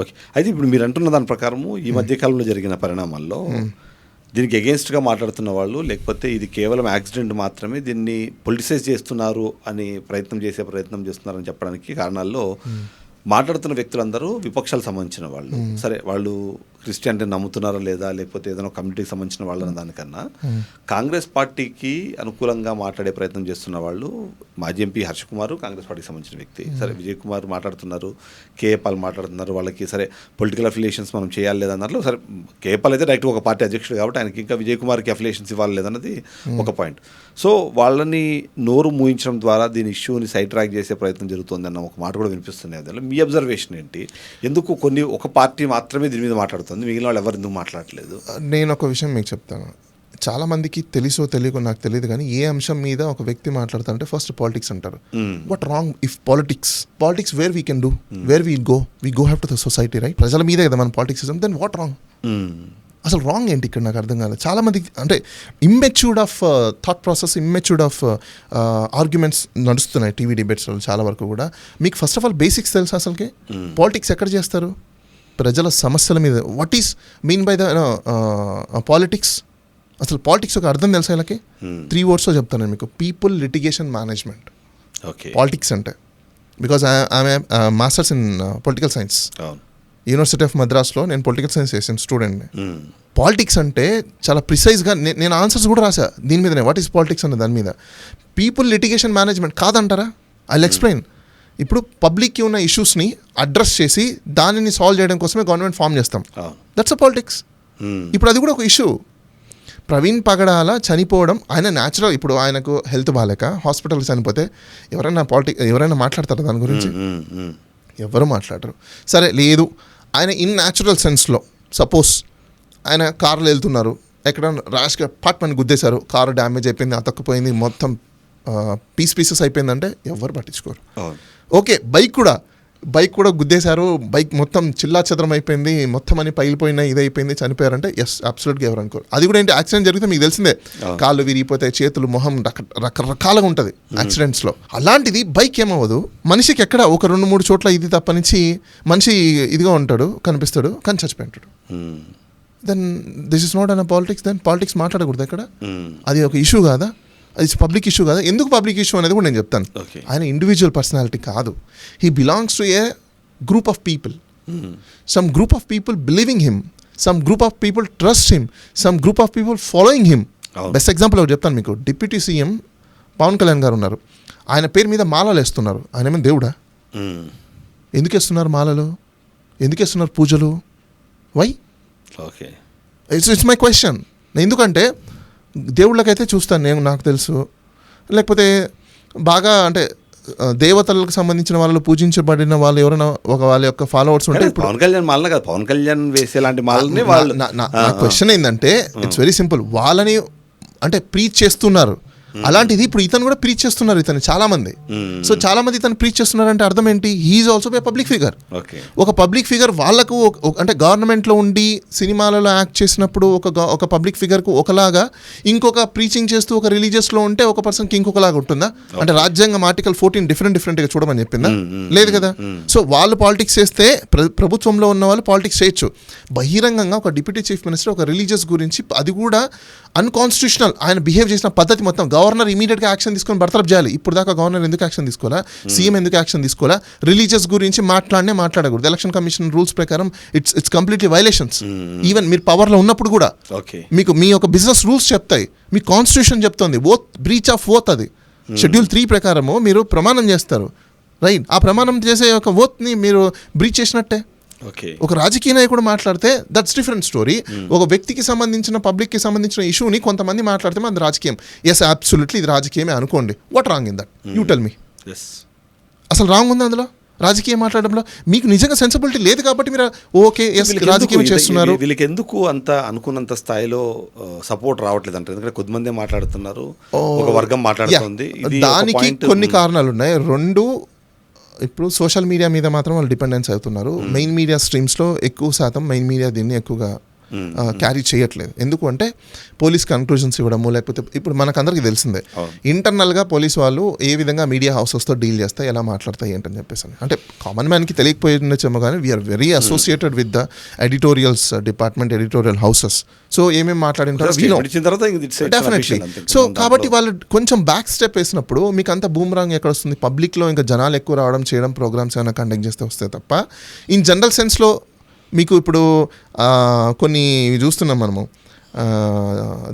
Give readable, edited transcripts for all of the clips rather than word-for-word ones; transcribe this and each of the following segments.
Okay. అయితే ఇప్పుడు మీరు అంటున్న దాని ప్రకారము ఈ మధ్యకాలంలో జరిగిన పరిణామాల్లో దీనికి ఎగెన్స్ట్గా మాట్లాడుతున్న వాళ్ళు, లేకపోతే ఇది కేవలం యాక్సిడెంట్ మాత్రమే, దీన్ని పొలిటిసైజ్ చేస్తున్నారు అని ప్రయత్నం చేస్తున్నారని చెప్పడానికి కారణాల్లో మాట్లాడుతున్న వ్యక్తులందరూ విపక్షాలకు సంబంధించిన వాళ్ళు. సరే, వాళ్ళు క్రిస్టియానిటీ నమ్ముతున్నారా లేదా, లేకపోతే ఏదైనా కమ్యూనిటీకి సంబంధించిన వాళ్ళు అన్న దానికన్నా కాంగ్రెస్ పార్టీకి అనుకూలంగా మాట్లాడే ప్రయత్నం చేస్తున్న వాళ్ళు మాజీ ఎంపీ హర్ష కుమార్, కాంగ్రెస్ పార్టీకి సంబంధించిన వ్యక్తి. సరే, విజయ్ కుమార్ మాట్లాడుతున్నారు, కేఏ పాల్ మాట్లాడుతున్నారు. వాళ్ళకి సరే పొలిటికల్ అఫిలియేషన్స్ మనం చేయాలి లేదన్నారు. సరే, కేఏ పాల్ అయితే డైరెక్ట్గా ఒక పార్టీ అధ్యక్షుడు కాబట్టి ఆయనకి ఇంకా విజయ్ కుమార్కి అఫిలియేషన్స్ ఇవ్వాలి లేదన్నది ఒక పాయింట్. సో వాళ్ళని నోరు మూయించడం ద్వారా దీని ఇష్యూని సైడ్ ట్రాక్ చేసే ప్రయత్నం జరుగుతుంది అన్న ఒక మాట కూడా వినిపిస్తుంది. మీ అబ్జర్వేషన్ ఏంటి? ఎందుకు ఒక పార్టీ మాత్రమే దీని మీద మాట్లాడుతుంది, మిగిలిన వాళ్ళు ఎవరు ఎందుకు మాట్లాడలేదు? నేను ఒక విషయం మీకు చెప్తాను. చాలామందికి తెలుసో తెలియకో నాకు తెలియదు, కానీ ఏ అంశం మీద ఒక వ్యక్తి మాట్లాడుతుంటే ఫస్ట్ పాలిటిక్స్ అంటారు. What wrong if politics where we can do, where we go have to the society, right? ప్రజల మీదే కదా మన politics system. Then what wrong? అసలు రాంగ్ ఏంటి ఇక్కడ నాకు అర్థం కాలేదు. చాలామందికి అంటే immatured of thought process, immatured of arguments నడుస్తున్నాయి టీవీ డిబేట్స్లో చాలా వరకు కూడా. మీకు ఫస్ట్ ఆఫ్ ఆల్ బేసిక్స్ తెలుసు అసలుకి? పాలిటిక్స్ ఎక్కడ చేస్తారు? ప్రజల సమస్యల మీద. What is mean by the politics? అసలు పాలిటిక్స్ ఒక అర్థం తెలుసా వీళ్ళకి? 3 wordsలో చెప్తాను మీకు. People litigation management. Okay, politics అంటే. Because I'm masters in political science, university of మద్రాస్లో నేను పొలిటికల్ సైన్స్ చేసిన స్టూడెంట్ని. పాలిటిక్స్ అంటే చాలా ప్రిసైజ్గా నేను ఆన్సర్స్ కూడా రాసా దీని మీదనే. వాట్ ఈస్ పాలిటిక్స్ అన్న దాని మీద. పీపుల్ లిటిగేషన్ మేనేజ్మెంట్ కాదంటారా? I will explain. ఇప్పుడు పబ్లిక్కి ఉన్న ఇష్యూస్ని అడ్రస్ చేసి దానిని సాల్వ్ చేయడం కోసమే గవర్నమెంట్ ఫామ్ చేస్తాం. That's a politics. ఇప్పుడు అది కూడా ఒక ఇష్యూ. ప్రవీణ్ పగడాల చనిపోవడం ఆయన న్యాచురల్. ఇప్పుడు ఆయనకు హెల్త్ బాగాలేక హాస్పిటల్కి చనిపోతే ఎవరైనా మాట్లాడతారు దాని గురించి? ఎవరు మాట్లాడరు. సరే, లేదు ఆయన ఇన్ న్యాచురల్ సెన్స్లో సపోజ్ ఆయన కార్లో వెళ్తున్నారు, ఎక్కడ ర్యాష్గా పట్మని గుద్దేశారు, కారు డ్యామేజ్ అయిపోయింది, అతక్కపోయింది, మొత్తం పీసెస్ అయిపోయిందంటే ఎవరు పట్టించుకోరు. ఓకే, బైక్ కూడా గుద్దేశారు, బైక్ మొత్తం చిల్లా చెదరం అయిపోయింది, మొత్తం అని పగిలిపోయినా ఇదైపోయింది, చనిపోయారంటే ఎస్ అబ్సల్యూట్గా ఎవరు అనుకోరు. అది కూడా ఏంటి, యాక్సిడెంట్ జరిగితే మీకు తెలిసిందే, కాళ్ళు విరిగిపోతాయి, చేతులు మొహం రకరకాలుగా ఉంటుంది యాక్సిడెంట్స్లో. అలాంటిది బైక్ ఏమవ్వదు. మనిషికి ఎక్కడ ఒక 2-3 చోట్ల ఇది తప్పనించి మనిషి ఇదిగా ఉంటాడు, కనిపిస్తాడు, కానీ చచ్చిపోయి ఉంటాడు. Then this is not an politics. Then politics మాట్లాడకూడదు ఎక్కడ? అది ఒక ఇష్యూ కాదా? అది పబ్లిక్ ఇష్యూ కాదా? ఎందుకు పబ్లిక్ ఇష్యూ అనేది కూడా నేను చెప్తాను. ఆయన ఇండివిజువల్ పర్సనాలిటీ కాదు. He belongs to A group of people. Some group of people believing him, some group of people trust him, some group of people following him. Best example ఒకటి చెప్తాను మీకు. Deputy CM Pawan Kalyan గారు ఉన్నారు. ఆయన పేరు మీద మాలలు వేస్తున్నారు. ఆయన ఏమైనా దేవుడా? ఎందుకు వేస్తున్నారు మాలలు? ఎందుకు వేస్తున్నారు పూజలు? Why? Okay, it's my question. ఎందుకంటే దేవుళ్ళకైతే చూస్తాను నేను, నాకు తెలుసు. లేకపోతే బాగా అంటే దేవతలకు సంబంధించిన వాళ్ళు, పూజించబడిన వాళ్ళు ఎవరైనా వాళ్ళ యొక్క ఫాలోవర్స్ ఉంటే, పవన్ కళ్యాణ్ మాలనే కాదు, పవన్ కళ్యాణ్ వేసేలాంటి మాలని వాళ్ళు. నా క్వశ్చన్ ఏంటంటే ఇట్స్ వెరీ సింపుల్. వాళ్ళని అంటే ప్రీచ్ చేస్తున్నారు. అలాంటిది ఇప్పుడు ఇతను కూడా ప్రీచ్ చేస్తున్నారు, ఇతను చాలా మంది. సో చాలా మంది ఇతను ప్రీచ్ చేస్తున్నారంటే అర్థం ఏంటి? He is also a public figure. ఒక పబ్లిక్ ఫిగర్ వాళ్ళకు అంటే గవర్నమెంట్లో ఉండి సినిమాలలో యాక్ట్ చేసినప్పుడు ఒక పబ్లిక్ ఫిగర్కు ఒకలాగా, ఇంకొక ప్రీచింగ్ చేస్తూ ఒక రిలీజియస్లో ఉంటే ఒక పర్సన్కి ఇంకొకలాగా ఉంటుందా? అంటే రాజ్యాంగం ఆర్టికల్ 14 డిఫరెంట్గా చూడమని చెప్పిందా? లేదు కదా. సో వాళ్ళు పాలిటిక్స్ చేస్తే ప్రభుత్వంలో ఉన్న వాళ్ళు పాలిటిక్స్ చేయొచ్చు. బహిరంగంగా ఒక డిప్యూటీ చీఫ్ మినిస్టర్ ఒక రిలీజియస్ గురించి, అది కూడా అన్కాన్స్టిట్యూషనల్ ఆయన బిహేవ్ చేసిన పద్ధతి, మొత్తం గవర్నర్ ఇమీడియట్గా యాక్షన్ తీసుకొని బర్తరఫ్ చేయాలి. ఇప్పుడు దాకా గవర్నర్ ఎందుకు యాక్షన్ తీసుకోవాలా? సీఎం ఎందుకు యాక్షన్ తీసుకోవాలా? రిలీజియస్ గురించి మాట్లాడకూడదు. ఎలక్షన్ కమిషన్ రూల్స్ ప్రకారం ఇట్స్ కంప్లీట్లీ వైలేషన్స్. ఈవెన్ మీరు పవర్లో ఉన్నప్పుడు కూడా మీకు మీ యొక్క బిజినెస్ రూల్స్ చెప్తాయి, మీ కాన్స్టిట్యూషన్ చెప్తుంది. బ్రీచ్ ఆఫ్ ఓత్ అది షెడ్యూల్ 3 ప్రకారము మీరు ప్రమాణం చేస్తారు, రైట్? ఆ ప్రమాణం చేసే ఒక ఓత్ని మీరు బ్రీచ్ చేసినట్టే. ఒక రాజకీయ నాయకుడు మాట్లాడితే దట్స్ డిఫరెంట్ స్టోరీ. ఒక వ్యక్తికి సంబంధించిన, పబ్లిక్కి సంబంధించిన ఇష్యూని కొంతమంది మాట్లాడితే అది రాజకీయం. ఎస్, అబ్సల్యూట్లీ ఇది రాజకీయమే అనుకోండి. What wrong in that? You tell me. అసలు రాంగ్ ఉంది అందులో? రాజకీయం మాట్లాడడంలో మీకు నిజంగా సెన్సిబిలిటీ లేదు కాబట్టి మీరు ఓకే ఎస్ రాజకీయం చేస్తున్నారు. వీళ్ళకి ఎందుకు అంత అనుకున్నంత స్థాయిలో సపోర్ట్ రావట్లేదు అంటే? ఎందుకంటే కొద్దిమంది మాట్లాడుతున్నారు, ఒక వర్గం మాట్లాడుతుంది. దానికి కొన్ని కారణాలు ఉన్నాయి. 2, ఇప్పుడు సోషల్ మీడియా మీద మాత్రం వాళ్ళు డిపెండెన్స్ అవుతున్నారు. మెయిన్ మీడియా స్ట్రీమ్స్లో ఎక్కువ శాతం మెయిన్ మీడియా దీన్ని ఎక్కువగా క్యారీ చేయట్లేదు. ఎందుకు అంటే పోలీస్ కన్క్లూజన్స్ ఇవ్వడము, లేకపోతే ఇప్పుడు మనకందరికీ తెలిసిందే ఇంటర్నల్గా పోలీస్ వాళ్ళు ఏ విధంగా మీడియా హౌసెస్తో డీల్ చేస్తాయి, ఎలా మాట్లాడతాయి ఏంటని చెప్పేసి. అంటే కామన్ మ్యాన్కి తెలియకపోయి ఉండొచ్చేమో కానీ we are very associated with the editorials department, editorial houses. So ఏమేమి మాట్లాడింటారో డెఫినెట్లీ. సో కాబట్టి వాళ్ళు కొంచెం బ్యాక్ స్టెప్ వేసినప్పుడు మీకు అంత బూమరాంగ్ ఎక్కడ వస్తుంది, పబ్లిక్లో ఇంకా జనాలు ఎక్కువ రావడం, చేయడం, ప్రోగ్రామ్స్ ఏమైనా కండక్ట్ చేస్తే వస్తే తప్ప ఇన్ జనరల్ సెన్స్లో మీకు ఇప్పుడు కొన్ని చూస్తున్నాం మనము,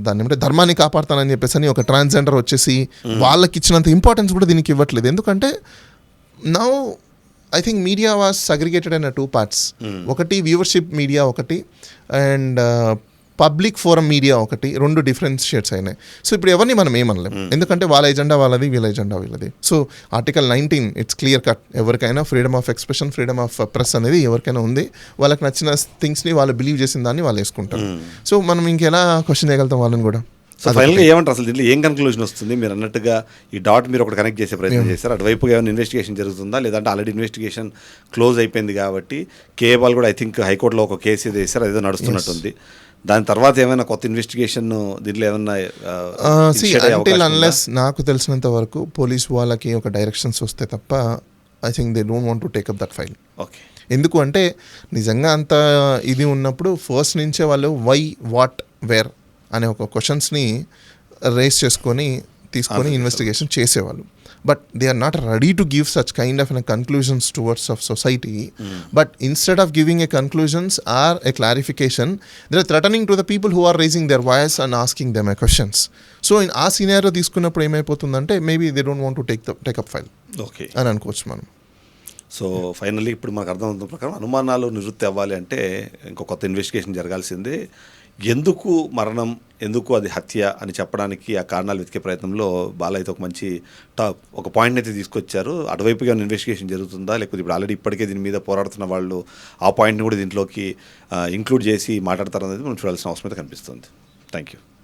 దాన్ని ఏమంటే ధర్మాన్ని కాపాడుతానని చెప్పేసి అని ఒక ట్రాన్స్జెండర్ వచ్చేసి వాళ్ళకి ఇచ్చినంత ఇంపార్టెన్స్ కూడా దీనికి ఇవ్వట్లేదు. ఎందుకంటే now I think media was segregated in 2 parts. ఒకటి వ్యూవర్షిప్ మీడియా ఒకటి, అండ్ పబ్లిక్ ఫోరం మీడియా ఒకటి, 2 డిఫరెన్షియేట్స్ అయినాయి. సో ఇప్పుడు ఎవరిని మనం ఏమనలేం, ఎందుకంటే వాళ్ళ ఎజెండా వాళ్ళది, వీళ్ళ ఎజెండా వీళ్ళది. So article 19 it's clear cut, ఎవరికైనా freedom of expression, freedom of press అనేది ఎవరికైనా ఉంది. వాళ్ళకి నచ్చిన థింగ్స్ని వాళ్ళు బిలీవ్ చేసిన దాన్ని వాళ్ళు వేసుకుంటారు. సో మనం ఇంకెలా క్వశ్చన్ చేయగలుగుతాం వాళ్ళని కూడా. సో ఫైనల్గా ఏమంటారు అసలు దీంట్లో ఏం కన్క్లూజన్ వస్తుంది? మీరు అన్నట్టుగా ఈ డాట్ మీరు ఒకటి కనెక్ట్ చేసే ప్రయత్నం చేస్తారు, అటువైపుగా ఏమైనా ఇన్వెస్టిగేషన్ జరుగుతుందా, లేదంటే ఆల్రెడీ ఇన్వెస్టిగేషన్ క్లోజ్ అయిపోయింది కాబట్టి కేఏబాల్ కూడా ఐ థింక్ హైకోర్టులో ఒక కేసు ఏదో వేశారు, అదేదో నడుస్తున్నట్టుంది. దాని తర్వాత ఏమైనా కొత్త ఇన్వెస్టిగేషన్ దీంట్లో ఏమైనా అంటిల్ అన్లెస్ నాకు తెలిసినంత వరకు పోలీస్ వాళ్ళకి ఒక డైరెక్షన్స్ వస్తే తప్ప I think they don't want to take up that file. Okay. ఎందుకు అంటే నిజంగా అంత ఇది ఉన్నప్పుడు ఫస్ట్ నుంచే వాళ్ళు వై, వాట్, వేర్ అనే ఒక క్వశ్చన్స్ని రేస్ చేసుకొని తీసుకొని ఇన్వెస్టిగేషన్ చేసేవాళ్ళు. But they are not ready to give such kind of conclusions towards of society. But instead of giving a conclusions or a clarification, they are threatening to the people who are raising their voice and asking them a questions. So ఆ scenario తీసుకున్నప్పుడు ఏమైపోతుందంటే maybe they don't want to take up file okay అని అనుకోవచ్చు మనం. So finally ఇప్పుడు మనకు అర్థమవుతున్న ప్రకారం అనుమానాలు నివృత్తి అవ్వాలి అంటే ఇంకో కొత్త ఇన్వెస్టిగేషన్ జరగాల్సిందే. ఎందుకు మరణం, ఎందుకు అది హత్య అని చెప్పడానికి ఆ కారణాలు వెతికే ప్రయత్నంలో బాల అయితే ఒక మంచి ఒక పాయింట్ని అయితే తీసుకొచ్చారు. అటువైపుగా ఇన్వెస్టిగేషన్ జరుగుతుందా, లేకపోతే ఇప్పుడు ఆల్రెడీ ఇప్పటికే దీని మీద పోరాడుతున్న వాళ్ళు ఆ పాయింట్ని కూడా దీంట్లోకి ఇంక్లూడ్ చేసి మాట్లాడతారనేది మనం చూడాల్సిన అవసరం అయితే కనిపిస్తుంది. Thank you.